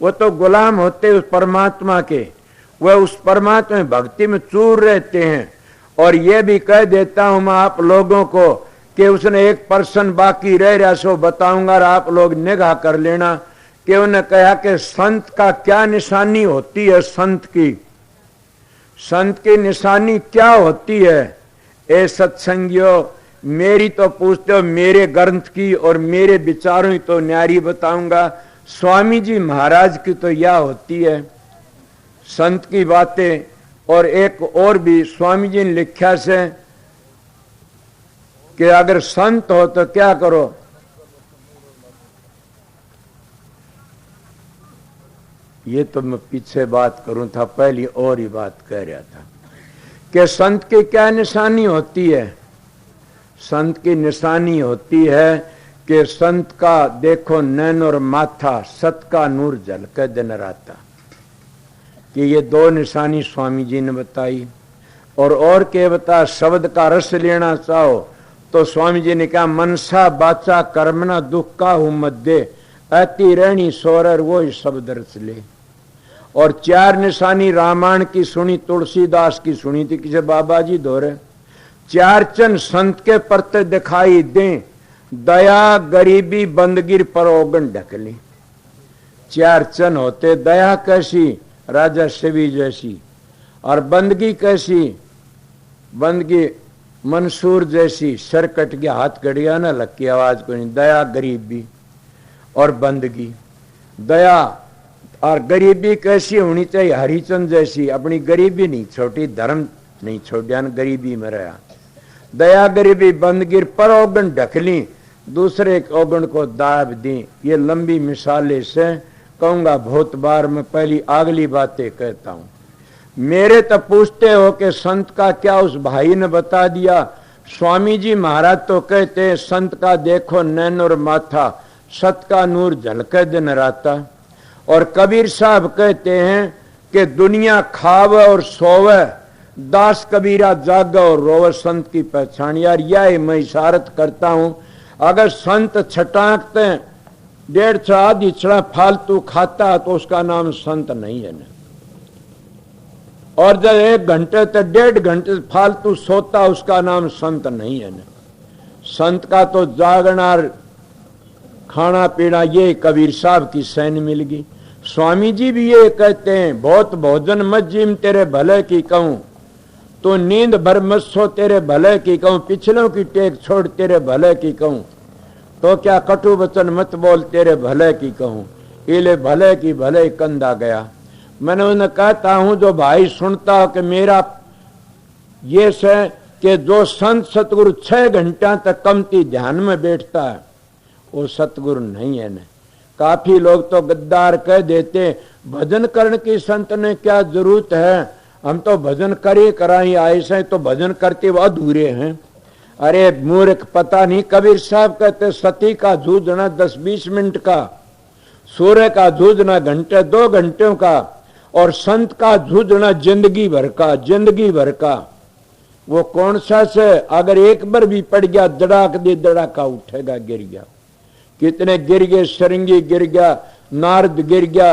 वो तो गुलाम होते उस परमात्मा के, वह उस परमात्मा में भक्ति में चूर रहते हैं। और ये भी कह देता हूं मैं आप लोगों को कि उसने 1% बाकी रह रहा सो बताऊंगा और आप लोग निगाह कर लेना कि उन्हें कहा कि संत का क्या निशानी होती है। संत की निशानी क्या होती है? ए सत्संगियों, मेरी तो पूछते हो मेरे ग्रंथ की और मेरे विचारों की तो न्यारी बताऊंगा। स्वामी जी महाराज की तो यह होती है संत की बातें। और एक और भी स्वामी जी ने लिखा से कि अगर संत हो तो क्या करो। ये तो मैं पीछे बात करूं था, पहली और ही बात कह रहा था कि संत की क्या निशानी होती है। संत की निशानी होती है कि संत का देखो नैन और माथा, सत का नूर झलके दिन राता। कि ये 2 निशानी स्वामी जी ने बताई। और क्या बता, शब्द का रस लेना चाहो तो स्वामी जी ने कहा मनसा बाचा कर्मना दुख का हूं मध्य अति रहनी सोरर वो शब्द रस ले। और 4 निशानी रामायण की सुनी, तुलसीदास की सुनी थी किसी बाबा जी दोरे। 4 चन संत के परते दिखाई दें, दया गरीबी बंदगिर परोगन ढकली। 4 चन होते, दया कैसी राजा शिवी जैसी, और बंदगी कैसी, बंदगी मंसूर जैसी, सर कट गया हाथ कट गया ना लग की आवाज को नहीं। दया गरीबी और बंदगी, दया और गरीबी कैसी होनी चाहिए? हरिचंद जैसी, अपनी गरीबी नहीं छोटी, धर्म नहीं छोड़ा, गरीबी में रहा। दया गरीबी बंदगिर पर औगण ढकली, दूसरे औगण को दाब दी। ये लंबी मिसालें से कहूंगा बहुत बार, मैं पहली अगली बातें कहता हूं। मेरे तो पूछते हो कि संत का क्या, उस भाई ने बता दिया। स्वामी जी महाराज तो कहते हैं संत का देखो नैन और माथा, सत का नूर झलके दिन राता। और कबीर साहब कहते हैं कि दुनिया खावे और सोवे, दास कबीरा जागे और रोवे, संत की पहचान। यार यह मैं इशारत करता हूं, अगर संत छटाकते 1.5 आधी छड़ा फालतू खाता तो उसका नाम संत नहीं है ना। और जब 1 घंटे तक 1.5 घंटे फालतू सोता उसका नाम संत नहीं है ना। संत का तो जागना खाना पीना, ये कबीर साहब की सैन मिल गई। स्वामी जी भी ये कहते हैं, बहुत भोजन मत जिम तेरे भले की कहूं, तो नींद भर मत सो तेरे भले की कहूं, पिछलों की टेक छोड़ तेरे भले की कहूं, तो क्या कटु वचन मत बोल तेरे भले की कहूं, इले भले की भले कंधा गया। मैंने उन्हें कहता हूं जो भाई सुनता हो कि मेरा ये से कि जो संत सतगुरु 6 घंटा तक कमती ध्यान में बैठता है वो सतगुरु नहीं है ना। काफी लोग तो गद्दार कह देते भजन करने की संत ने क्या जरूरत है, हम तो भजन करे कराई आए से, तो भजन करते वो अधूरे हैं। अरे मूर्ख, पता नहीं कबीर साहब कहते सती का जूझना 10-20 मिनट का, सूर्य का जूझना घंटे 2 घंटों का, और संत का जूझना जिंदगी भर का, जिंदगी भर का। वो कौन सा से अगर एक बार भी पड़ गया दड़ाक दे दड़ाका उठेगा, गिर गया। कितने गिर गए, सरंगी गिर गया, नारद गिर गया।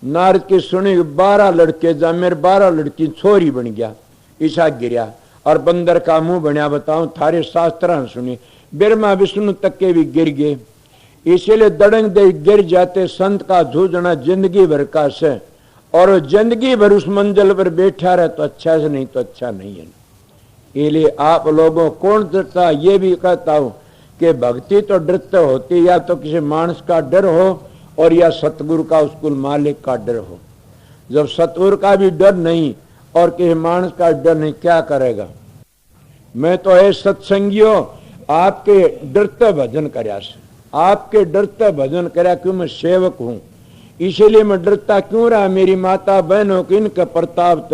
नारद की सुनी 12 लड़के जा, मेरे 12 लड़की छोरी बन गया, ईसा गिरा। और बंदर का मुंह बनया, बताऊं थारे शास्त्र सुनी, ब्रह्मा विष्णु तक के भी गिर गए। इसीलिए दड़ंग दे गिर जाते। संत का जूझना जिंदगी भर का से, और जिंदगी भर उस मंजिल पर बैठा रहे तो अच्छा से, नहीं तो अच्छा नहीं है। इसलिए आप लोगों कौन डरता, ये भी कहता हूं कि भक्ति तो डरते होती, या तो किसी मानस का डर हो और या सतगुरु का, उसकुल मालिक का डर हो। जब सतगुरु का भी डर नहीं और किसी मानस का डर नहीं, क्या करेगा। मैं तो है सत्संगियों आपके डरते भजन करया, आपके डरते भजन करया, क्यों मैं सेवक हूं, इसीलिए मैं डरता क्यों रहा। मेरी माता बहनों के इनके प्रताप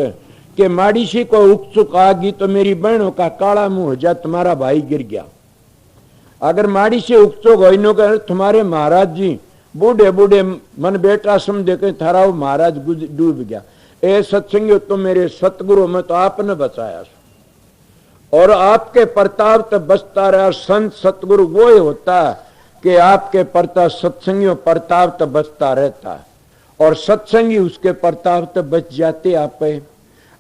के माड़ी सी को उत्सुक आ गई तो मेरी बहनों का काला मुंह हो जाए, तुम्हारा भाई गिर गया। अगर माड़ी से उत्सुक हो तुम्हारे महाराज जी बूढ़े बूढ़े मन बेटा समझे के थारा वो महाराज डूब गया। ए सत्संगी तो मेरे सतगुरु में तो आपने बचाया, और आपके प्रताप तो बचता रहा। संत सतगुरु वो ही होता है कि आपके प्रताप, सत्संगियों प्रताप तो बचता रहता है। और सत्संगी उसके प्रताप तो बच जाते आप।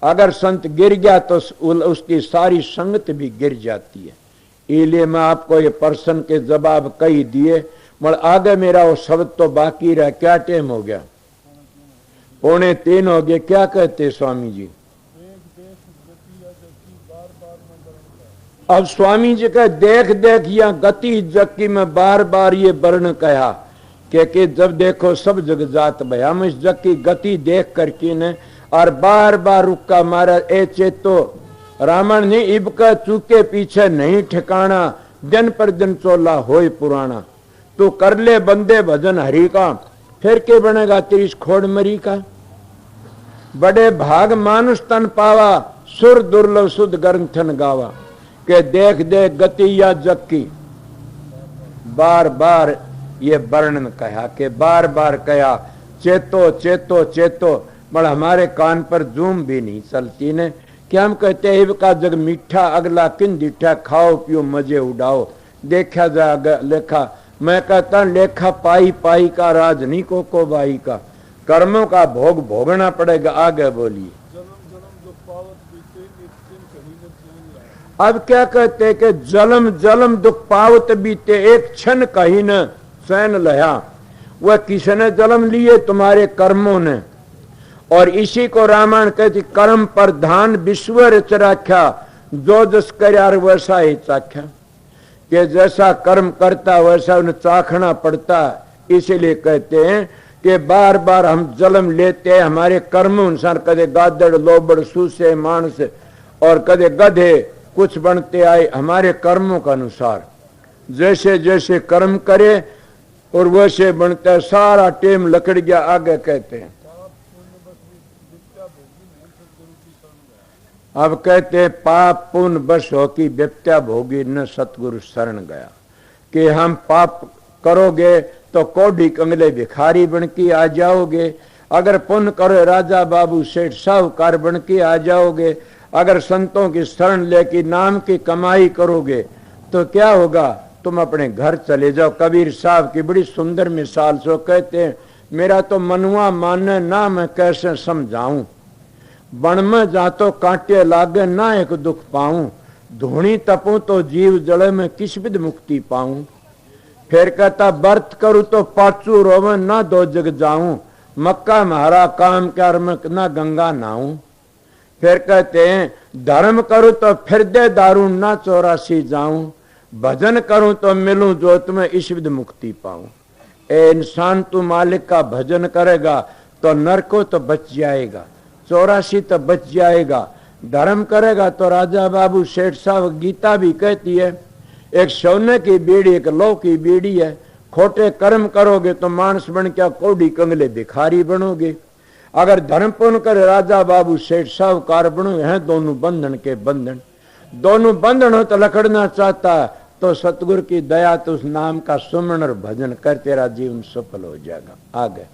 अगर संत गिर गया तो उसकी सारी संगत भी गिर जाती है। इसलिए मैं आपको ये प्रश्न के जवाब कई दिए, मगर आगे मेरा वो शब्द तो बाकी रहा। क्या टाइम हो गया? 2:45 हो गए। क्या कहते स्वामी जी? अब स्वामी जी का देख देख या गति जक्की में बार बार ये वर्ण कहा कि जब देखो सब जग जात भया। हम इस जग की गति देख करके न और बार बार रुका मारा। ए चेतो रावण ने इब का चूके पीछे नहीं ठिकाना, दिन पर दिन चोला होए पुराना। तू कर ले बंदे भजन हरि का, फिर के बनेगा तेरी खोड़ मरी का। बड़े भाग मानुष तन पावा, सुर दुर्लभ सुध ग्रंथन गावा। के देख देख गति या जग की बार बार ये वर्णन कहा कि बार बार कहा चेतो चेतो चेतो, मगर हमारे कान पर जूम भी नहीं चलती ने। क्या हम कहते हैं का जग मीठा अगला किन दिठा, खाओ पियो मजे उड़ाओ देखा जा लेखा। मैं कहता लेखा पाई पाई का राज नहीं को बाई का, कर्मों का भोग भोगना पड़ेगा। आगे बोलिए। अब क्या कहते हैं कि जलम जलम दुख पावत बीते, एक क्षण कहीं न चैन लया। वह किसने जन्म लिए? तुम्हारे कर्मों ने। और इसी को रामायण कहती कर्म प्रधान विश्व रच राख्या, जो जस कर वैसा ही चाख्या। कि जैसा कर्म करता वैसा उन्हें चाखना पड़ता। इसीलिए कहते हैं कि बार बार हम जन्म लेते हैं हमारे कर्म अनुसार। कदे गादड़ लोबड़ सूसे मानस और कदे गधे कुछ बनते आए हमारे कर्मों के अनुसार। जैसे जैसे कर्म करे और वैसे बनता है। सारा टेम लकड़ गया। आगे कहते हैं अब कहते हैं पाप पुण्य बस हो की व्यक्त्या भोगी न सतगुरु शरण गया। कि हम पाप करोगे तो कोढ़ी कंगले भिखारी बन के आ जाओगे, अगर पुण्य करो राजा बाबू सेठ साहूकार बन के आ जाओगे, अगर संतों की शरण लेके नाम की कमाई करोगे तो क्या होगा? तुम अपने घर चले जाओ। कबीर साहब की बड़ी सुंदर मिसाल सो कहते हैं मेरा तो मनुआ माने ना मैं कैसे समझाऊं, बन में जातो कांटे लागे ना एक दुख पाऊं, धूणी तपूं तो जीव जड़े में किस विध मुक्ति पाऊं। फिर कहता व्रत करूं तो पाचू रोवे ना दो जग जाऊं, मक्का महारा काम कर में ना गंगा नाऊं। फिर कहते हैं धर्म करूं तो फिर दे दारू ना 84 जाऊं, भजन करूं तो मिलूं जोत में इस विध मुक्ति पाऊं। ए इंसान तू मालिक का भजन करेगा तो नरको तो बच जाएगा, 84 तो बच जाएगा। धर्म करेगा तो राजा बाबू सेठ साहब गीता भी कहती है एक सोने की बीड़ी एक लौ की बीड़ी है। खोटे कर्म करोगे तो मानस बन क्या कोड़ी कंगले भिखारी बनोगे। अगर धर्म पुण्य कर राजा बाबू सेठ साहूकार बनो हैं दोनों बंधन के बंधन। दोनों बंधन हो तो लकड़ना चाहता है तो सतगुरु की दया तो उस नाम का सुमरण और भजन कर तेरा जीवन सफल हो जाएगा। आगे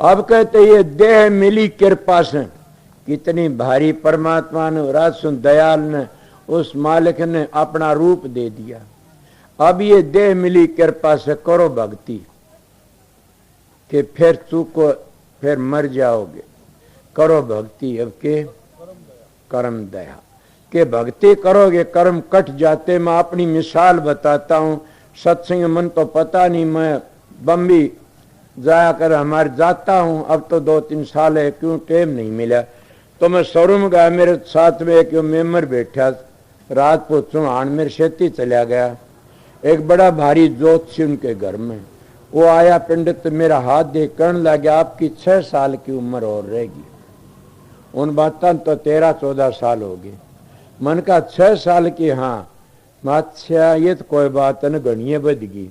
अब कहते ये देह मिली कृपा से, कितनी भारी परमात्मा ने राजसुन दयाल ने उस मालिक ने अपना रूप दे दिया। अब ये देह मिली कृपा से करो भक्ति कि फिर चूको फिर मर जाओगे। करो भक्ति अब के कर्म दया के भक्ति करोगे कर्म कट जाते। मैं अपनी मिसाल बताता हूँ। सत्संग मन तो पता नहीं, मैं बम्बी जाया कर हमारे जाता हूँ। अब तो 2-3 साल है क्यों टाइम नहीं मिला। तो मैं शोरूम गया, मेरे साथ में एक मेम्बर बैठा राजपूत चौहान, मेरे खेती चला गया। एक बड़ा भारी ज्योतिषी उनके घर में वो आया पंडित मेरा हाथ देख कहने लगा आपकी 6 साल की उम्र और रहेगी। उन बातों तो 13-14 साल हो गए। मन का 6 साल की? हाँ। अच्छा ये तो कोई बात न गणिये बद गई।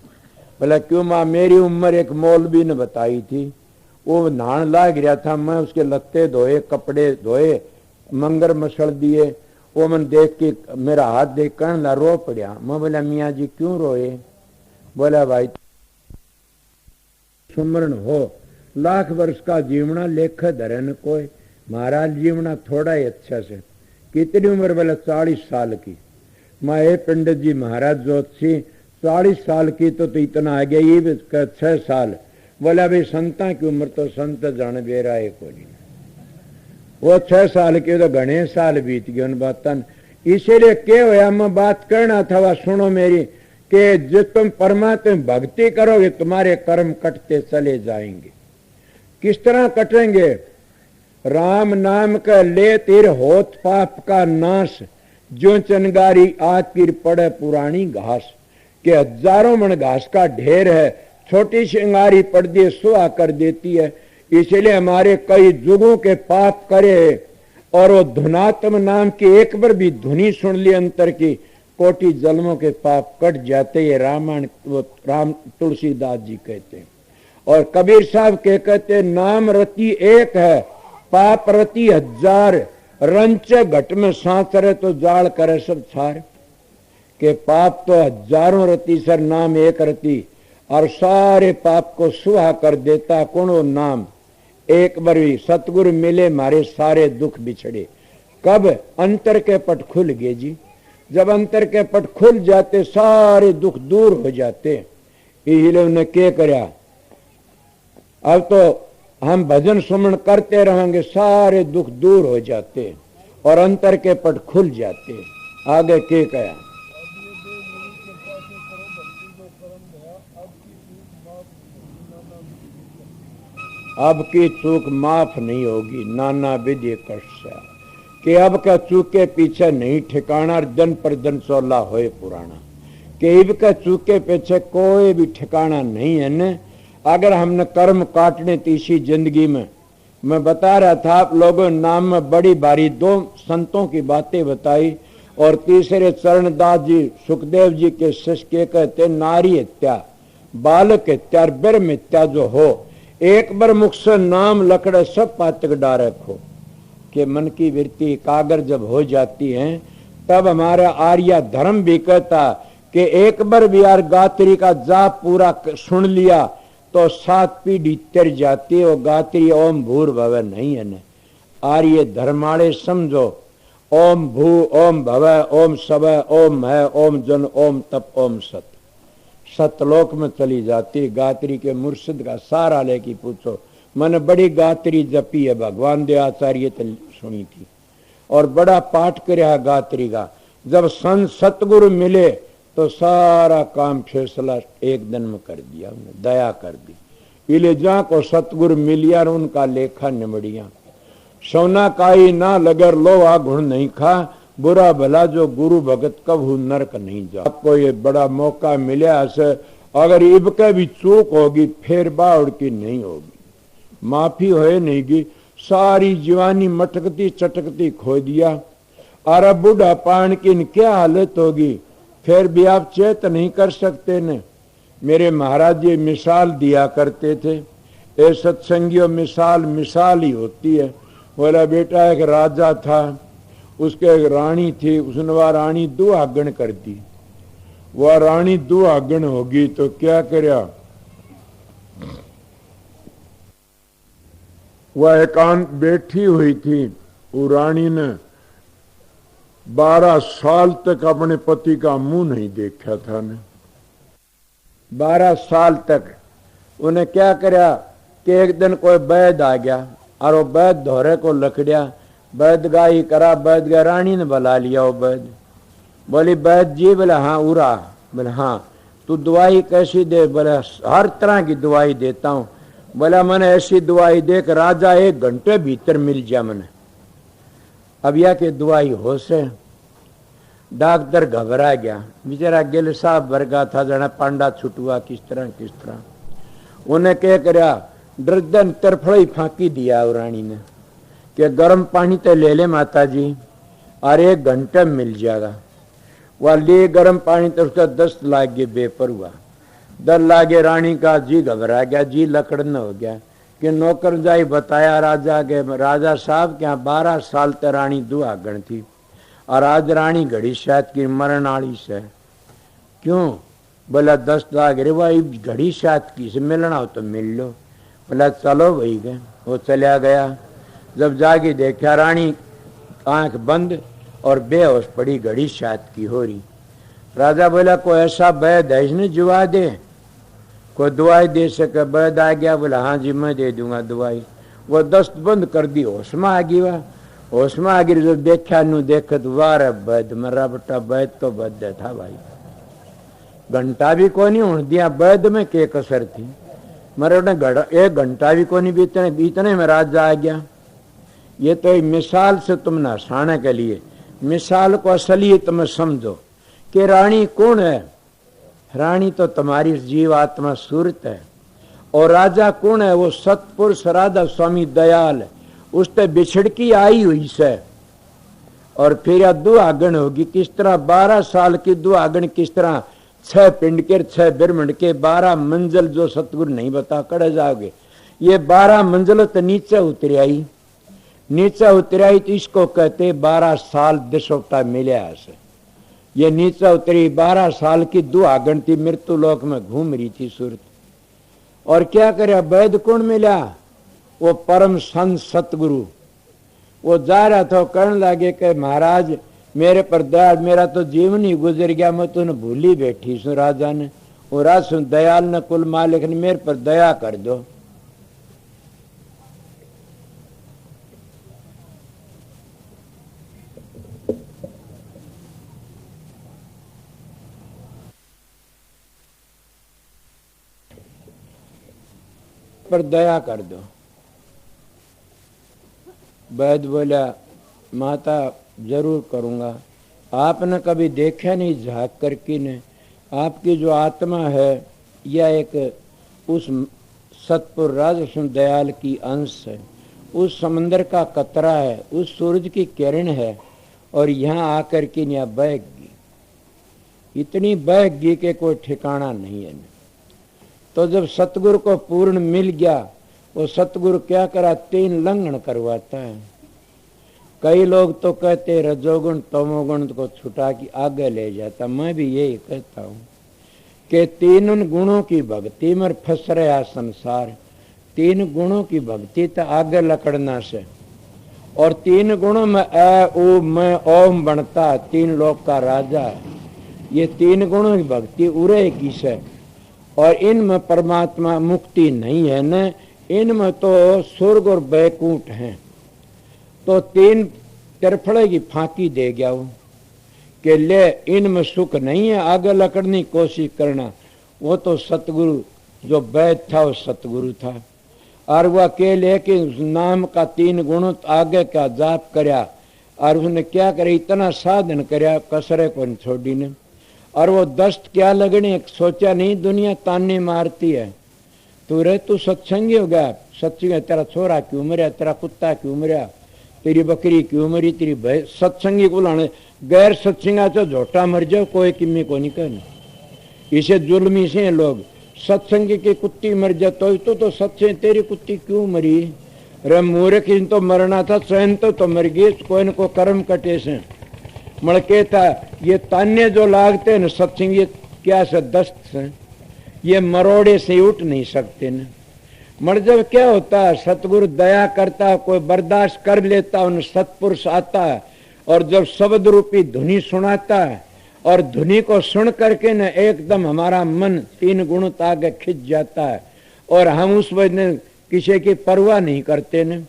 बोला क्यों माँ? मेरी उम्र एक मौलवी ने बताई थी। वो नहान लाग रहा था, मैं उसके लत्ते धोए कपड़े धोए मंगर मसल दिए। वो मन देख के मेरा हाथ देख कहने ला रो पड़ा। मैं बोला मियाँ जी क्यों रोए? बोला भाई सुमरण हो लाख वर्ष का जीवना लेख धरन कोई, महाराज जीवना थोड़ा ही अच्छा से। कितनी उम्र? बोला 40 साल की। मैं पंडित जी महाराज ज्योतिषी 40 साल की तो इतना आ गया, ये 6 साल। बोला भाई संता की उम्र तो संत जान बेरा है कोई, वो 6 साल के तो घने साल बीत गए उन बातन। इसीलिए क्या हुआ, मैं बात करना था, वह सुनो मेरी, कि जो तुम परमात्मा भक्ति करोगे तुम्हारे कर्म कटते चले जाएंगे। किस तरह कटेंगे? राम नाम का ले तिर होत पाप का नाश, जो चनगारी आतिर पड़े पुरानी घास। के हजारों मन घास का ढेर है, छोटी सी अंगारी पड़ दी सुहा कर देती है। इसलिए हमारे कई जुगों के पाप करे और वो धुनात्म नाम की एक बार भी धुनी सुन ली अंतर की, कोटि जन्मों के पाप कट जाते। ये रामायण राम तुलसीदास जी कहते हैं। और कबीर साहब के कहते नाम रति एक है, पाप रति हजार, रंच घट में सांस रहे तो जाल करे सब छार। के पाप तो हजारों रति सर, नाम एक रति, और सारे पाप को सुहा कर देता कौन? वो नाम। एक बार भी सतगुरु मिले मारे सारे दुख बिछड़े। कब? अंतर के पट खुल गए जी। जब अंतर के पट खुल जाते सारे दुख दूर हो जाते। इसलिए उन्हें क्या करया, अब तो हम भजन सुमन करते रहेंगे, सारे दुख दूर हो जाते और अंतर के पट खुल जाते। आगे क्या कहा? अब की चूक माफ नहीं होगी, नाना विधि कष्ट। कि अब का चूक के पीछे नहीं ठिकाना, दिन पर दिन सोला होए पुराना। कि अब का चूक के पीछे कोई भी ठिकाना नहीं है न। अगर हमने कर्म काटने तीसरी जिंदगी में, मैं बता रहा था आप लोगों नाम में बड़ी बारी 2 संतों की बातें बताई, और तीसरे चरणदास जी सुखदेव जी के शिष्य के कहते नारी हत्या, बालक हत्या, ब्रह्म हत्या जो हो, एक बार मुख से नाम लकड़े सब पातक डारे खो। के मन की वृत्ति एकाग्र जब हो जाती है, तब हमारा आर्य धर्म भी कहता कि एक बार भी यार गात्री का जाप पूरा सुन लिया तो 7 पीढ़ी तर जाती है। वो गात्री ओम भूर भव नहीं है न। आर्य धर्माड़े समझो, ओम भू ओम भव ओम सब ओम है ओम जन ओम तप ओम सत, सतलोक में चली जाती। गात्री के मुर्शिद का सारा लेके पूछो, मैंने बड़ी गात्री जपी है, भगवान दे आचार्य सुनी थी और बड़ा पाठ करया गात्री का। जब संत सतगुरु मिले तो सारा काम फैसला एक दिन में कर दिया, उन्हें दया कर दी। इले जहाँ को सतगुरु मिलिया उनका लेखा निमड़िया। सोना काई ना लगर लोहा गुण नहीं खा, बुरा भला जो गुरु भगत कभू नरक नहीं जा। आपको ये बड़ा मौका मिला है, अगर इबके भी चूक होगी फिर बाउड़ की नहीं होगी, माफी होए नहीं गी। सारी जीवानी मटकती चटकती खो दिया, अरे बूढ़ा पान की क्या हालत होगी, फिर भी आप चेत नहीं कर सकते न। मेरे महाराज जी मिसाल दिया करते थे, ये सत्संगियों मिसाल मिसाल ही होती है। बोला बेटा एक राजा था, उसके एक रानी थी, उसने वह रानी दुहागन कर दी। वह रानी दुहागन होगी तो क्या करया, वह एकांत बैठी हुई थी। वो रानी ने 12 साल तक अपने पति का मुंह नहीं देखा था ने। 12 साल तक उन्हें क्या करया कि एक दिन कोई वैद आ गया और वो वैद धोरे को लकड़िया, वैद गाई करा, वैद गा रानी ने बुला लिया। वो वैद बोली वैद जी, बोले हाँ उरा, बोले हाँ तू दवाई कैसी दे, बोले हर तरह की दवाई देता हूँ। बोला मैंने ऐसी दवाई दे कि राजा 1 घंटे भीतर मिल जाए मैंने। अब यह कि दवाई हो से डॉक्टर घबरा गया, बेचारा गिल साहब वर्गा था, जना पांडा छुटुआ किस तरह। उन्हें क्या करया, डरदन तरफड़ी फांकी दिया रानी ने कि गर्म पानी तो ले ले माता जी और 1 घंटे मिल जाएगा। वह ले गर्म पानी तो उसका दस्त लाग गए, बेपर हुआ, डर लागे। रानी का जी घबरा गया, जी लकड़न हो गया कि नौकर जाई बताया राजा के, राजा साहब क्या 12 साल तक रानी दुहागन थी और आज रानी घड़ी शायद की मरण आड़ी से। क्यों? बोला दस्त लाग रे, वह घड़ी शायद की से मिलना हो तो मिल लो। बोला चलो वही गए, वो चला गया। जब जाके देखा रानी आंख बंद और बेहोश पड़ी, घड़ी शायद की हो रही। राजा बोला कोई ऐसा वैद है इसने जुआ दे, कोई दवाई दे सके? वैद आ गया, बोला हाँ जी मैं दे दूंगा दवाई। वो दस्त बंद कर दी, होश में आ गई। वह होश में आ गई, जब देखा नू देखत वार वैद मरा बेटा, वैद तो वैद था भाई, घंटा भी को नहीं उड़ दिया। वैद में के कसर थी, मरे एक घंटा भी को नहीं बीतने में राजा आ गया। ये तो एक मिसाल से तुम ना हंसाने के लिए, मिसाल को असली तुम समझो कि रानी कौन है? रानी तो तुम्हारी जीव आत्मा सूरत है। और राजा कौन है? वो सतपुरुष राधा स्वामी दयाल, उससे बिछड़ की आई हुई से। और फिर यह दुआगन होगी किस तरह? 12 साल की दुआगन किस तरह? 6 पिंड के 6 ब्रह्मंड के 12 मंजिल जो सतगुरु नहीं बता कड़े जाओगे। ये 12 मंजिल तो नीचे उतर आई, नीचे उतर आई तो इसको कहते 12 साल दिशोटा मिले से। ये नीचे उतरी 12 साल की दुआगन थी, मृत्यु लोक में घूम रही थी सूरत। और क्या करे? वैद कौन मिला? वो परम संत सतगुरु। वो जा रहा था, कहने लगे कि महाराज मेरे पर दया, मेरा तो जीवन ही गुजर गया, मैं तो भूल ही बैठी सु। राजा ने, वो राज सुन दयाल ने, कुल मालिक ने, मेरे पर दया कर दो। पर दया कर दो। वैद बोला माता जरूर करूंगा। आपने कभी देखा नहीं झांक करके ने? आपकी जो आत्मा है यह एक उस सतपुर राजसुन दयाल की अंश है, उस समंदर का कतरा है, उस सूरज की किरण है। और यहाँ आकर के यहाँ बह गई, इतनी बह गई कि कोई ठिकाना नहीं है। तो जब सतगुरु को पूर्ण मिल गया, वो सतगुरु क्या करा? 3 लंघन करवाता है। कई लोग तो कहते रजोगुण तमोगुण को छुटा के आगे ले जाता। मैं भी यही कहता हूँ कि 3 गुणों की भक्ति में फंस रहा संसार। 3 गुणों की भक्ति तो आगे लकड़ना से, और 3 गुणों में अ उ मैं ओम बनता 3 लोक का राजा है। ये 3 गुणों की भक्ति उरे की से, और इनमें परमात्मा मुक्ति नहीं है न, इनमें तो स्वर्ग और बैकुंठ हैं। तो 3 तरफड़े की फांकी दे गया वो कि ले इनमें सुख नहीं है, आगे लकड़ने की कोशिश करना। वो तो सतगुरु जो वैद था वो सतगुरु था, और वह अकेले के नाम का 3 गुणों आगे का जाप करया, और उसने क्या करे? इतना साधन करया, कसरे को छोड़ी ने। और वो दस्त क्या लगने, सोचा नहीं दुनिया ताने मारती है। तू रे तू सत्संगी हो गया, सत्संग तेरा छोरा क्यों मरिया, तेरा कुत्ता क्यों मरिया, तेरी बकरी क्यों मरी, तेरी भाई सत्संगी को लाने। गैर सत्संगा तो झोटा मर जाओ, कोई किम्मी को नहीं कहना। इसे जुल्मी से लोग सत्संगी की कुत्ती मर जाए तो सत्संग तेरी कुत्ती क्यों मरी? रे मूर्ख, इन तो मरना था, स्वयं तो मर गई, कोई न को कर्म कटे से मड़के था। ये तान्य जो लागते हैं न सत्संग, ये क्या से दस्त से, ये मरोड़े से उठ नहीं सकते न। मर जब क्या होता है? सतगुरु दया करता, कोई बर्दाश्त कर लेता, उन सतपुरुष आता है और जब शब्द रूपी धुनी सुनाता है, और धुनी को सुन करके न एकदम हमारा मन 3 गुणों आगे खिंच जाता है, और हम उस वजह किसी की परवाह नहीं करते न।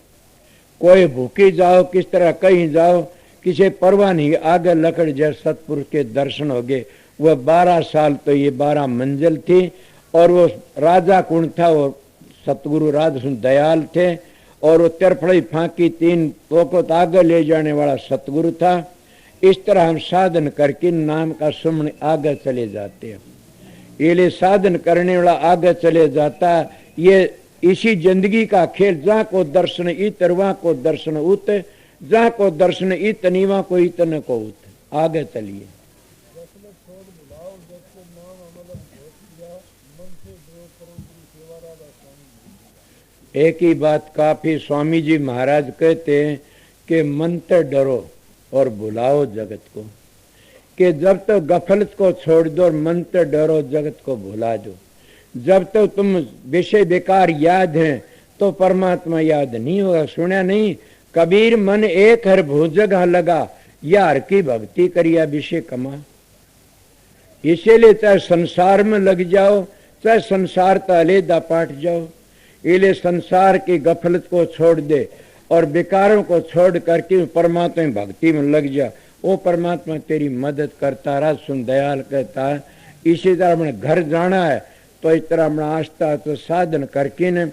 कोई भूखी जाओ, किस तरह कहीं जाओ, किसी परवाह नहीं, आगे लकड़ जाए। सतपुरुष के दर्शन हो गए। वह 12 साल तो ये 12 मंजिल थी, और वो राजा कौन था? वो सतगुरु राजसुन दयाल थे, और वो तरफड़ी फांकी 3 को आगे ले जाने वाला सतगुरु था। इस तरह हम साधन करके नाम का सुमन आगे चले जाते हैं। ये लिए साधन करने वाला आगे चले जाता। ये इसी जिंदगी का खेल, जहाँ को दर्शन इत वहाँ को दर्शन उत, जहाँ को दर्शन इत नीवा को इतने को उत। आगे चलिए। एक ही बात काफी। स्वामी जी महाराज कहते हैं कि मन से डरो और बुलाओ जगत को, कि जब तक गफलत को छोड़ दो और मन से डरो जगत को भुला दो। जब तक तुम विषय बेकार याद हैं तो परमात्मा याद नहीं होगा। सुना नहीं? कबीर मन एक हर भू जगह लगा, या हर की भक्ति करिया विषय कमा। इसीलिए चाहे संसार में लग जाओ, चाहे संसार का अलहदा पाट जाओ, इसलिए संसार की गफलत को छोड़ दे और विकारों को छोड़ करके परमात्मा भक्ति में लग जा। वो परमात्मा तेरी मदद करता रहा। सुन दयाल कहता है इसी तरह हमने घर जाना है तो इस तरह हमने आस्था तो साधन करके ने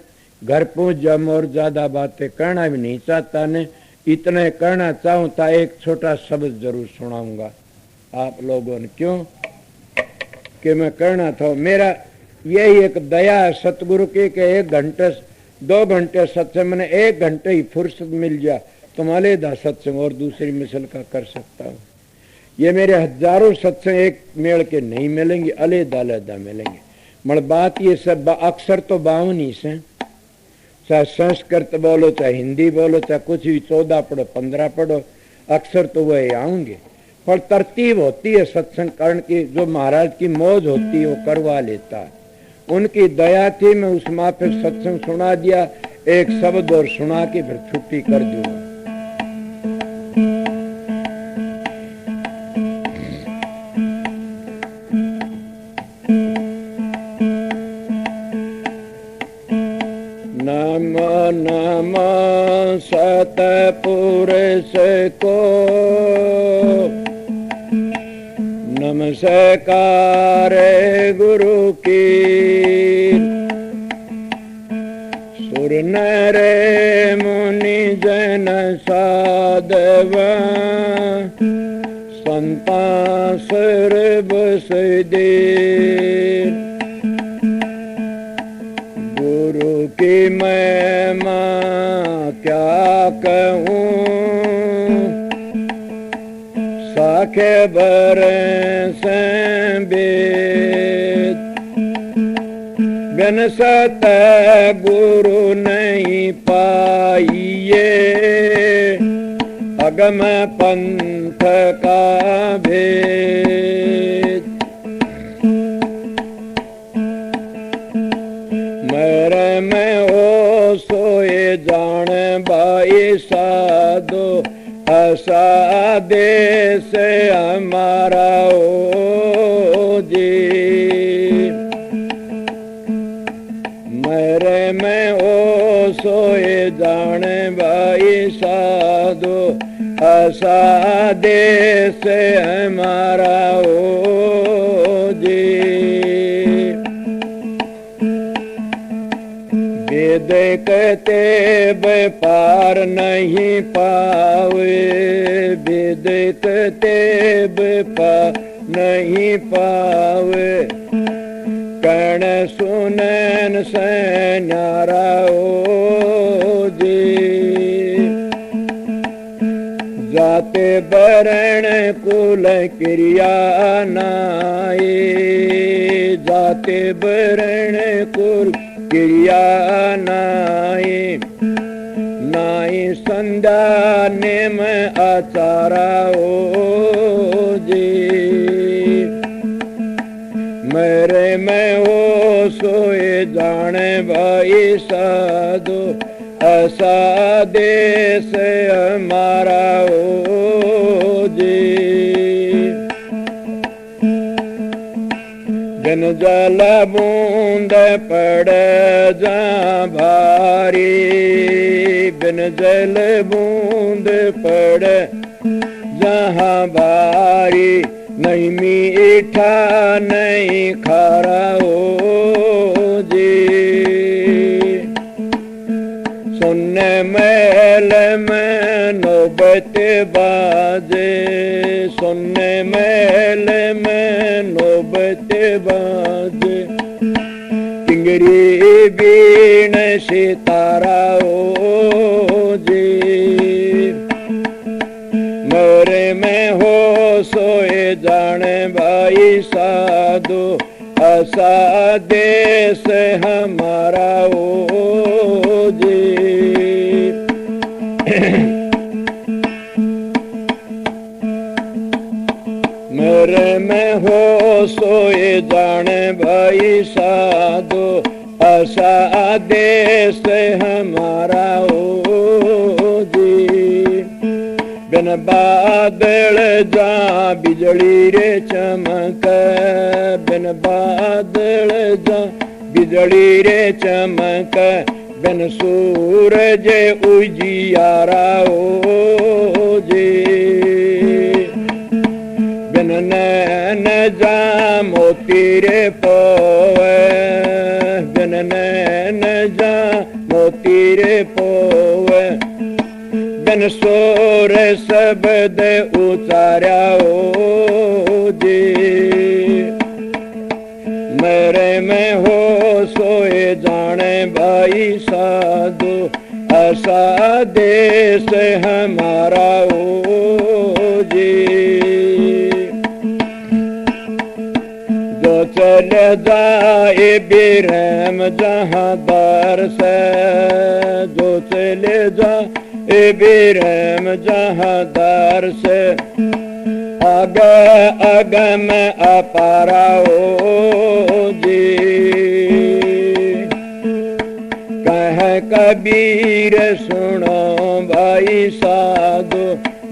घर पहुंच जा। और ज्यादा बातें कहना भी नहीं चाहता ने, इतने कहना चाहूं तो एक छोटा शब्द जरूर सुनाऊंगा आप लोगों ने। क्यों कि मैं कहना था मेरा यही एक दया है सतगुरु की कि 1 घंटे 2 घंटे सत्संग मैंने 1 घंटे ही फुर्सत मिल जा तुम्हारे दा सत्संग और दूसरी मिसल का कर सकता हूँ। ये मेरे हजारों सत्संग एक मेल के नहीं मिलेंगे, अलहदा अलहदा मिलेंगे। मगर बात ये सब अक्सर तो 52 से, चाहे संस्कृत बोलो चाहे हिंदी बोलो चाहे कुछ भी 14 पढ़ो 15 पढ़ो, अक्सर तो वही आऊंगे। पर तरतीब होती है सत्संग करण की, जो महाराज की मौज होती है वो करवा लेता है। उनकी दया थी, मैं उस माँ पे सत्संग सुना दिया, एक शब्द और सुना के फिर छुट्टी कर दूंगा। नमो नमो सतपुरुष को नमस्कार गुरु की। सुर नर मुनि जन साधव संता सर्व सदे। गुरु की महिमा क्या कहूँ, साखे बरस वेद। बिन सत गुरु नहीं पाइए, अगम पंथ का भेद। मेरे में ओ सोए जान बाई साधो, ऐसा देश हमारा ओ जी। मेरे में ओ सोए जाने भाई साधो, ऐसा देश हमारा ओ जी। वेद कहते व्यापार नहीं पावे, वेद कहते व्यापार नहीं पावे। कण सुनन से न्यारा ओ जी। जाते बरण कुल क्रिया नाई, जाते बरण कुल क्रिया नाई। नाई संध्या नेम आचारा ओ जी। मेरे में हो सोए जाने भाई साधो, ऐसा देश हमारा ओ जी। बिन जल बूंद पड़ जा भारी, बिन जल बूंद पड़ जहाँ भारी। नहीं मीठा नहीं खारा ओ जी। सुनने महल में नौबत बाजे, सुनने महल में नौबत बाजे। टिंगरी बीण सितारा ओ जी। मेरे में हो सोए जाने भाई साधो, ऐसा देश हमारा ओ जी। मेरे में हो सोए जाने भाई साधो, ऐसा देश हमारा ओ जी। बिन बादल जा बिजली रे चमक, बिन बादल जा बिजली रे चमक, बिन सूरज उजियारा हो जी, बिन नैन जा मोती रे पोवे, बिन नैन जा मोती रे पोवे, बिन सोर शब्द उचार्या हो जी, मेरे में हो सोए जाने भाई साधु, ऐसा देश हमारा हो जी, जो चले जाए बिरहम जहाँ दर से, जो चले जाए बिरहम जहाँ दर से, आगे आगे में अपारा हो जी, कह कबीर सुनो भाई साधु,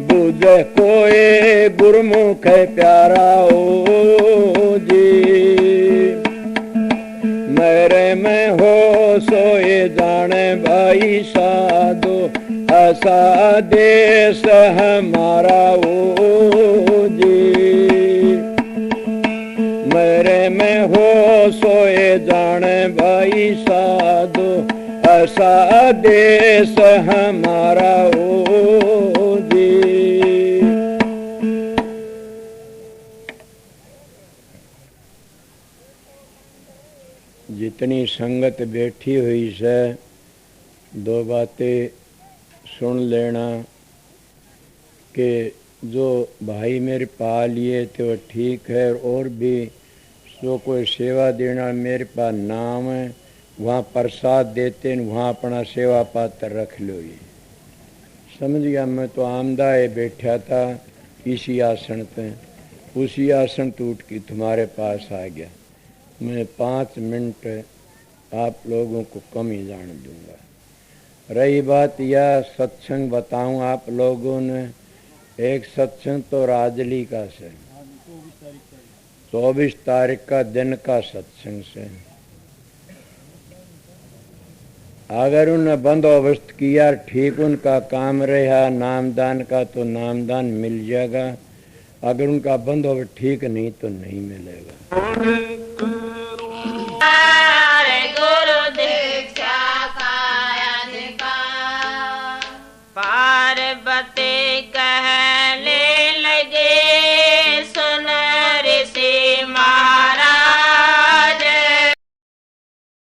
बुझे कोई गुरमुख प्यारा हो जी, मेरे में हो सोए जाने भाई साधु, ऐसा देश हमारा हो जी, मेरे में हो सोए जाने भाई साधु, ऐसा देश हमारा हो जी। जितनी संगत बैठी हुई से दो बातें सुन लेना कि जो भाई मेरे पा लिए थे वो ठीक है, और भी जो कोई सेवा देना मेरे पास नाम है, वहाँ प्रसाद देते हैं, वहाँ अपना सेवा पात्र रख लो। ये समझ गया। मैं तो आमदाए बैठा था इसी आसन पे, उसी आसन टूट के तुम्हारे पास आ गया। मैं 5 मिनट आप लोगों को कम ही जान दूंगा। रही बात यह सत्संग बताऊं आप लोगों ने, एक सत्संग तो राजली का से 24 तारीख का दिन का सत्संग से, अगर उन्हें बंदोबस्त किया ठीक, उनका काम रहा नामदान का तो नामदान मिल जाएगा, अगर उनका बंदोबस्त ठीक नहीं तो नहीं मिलेगा।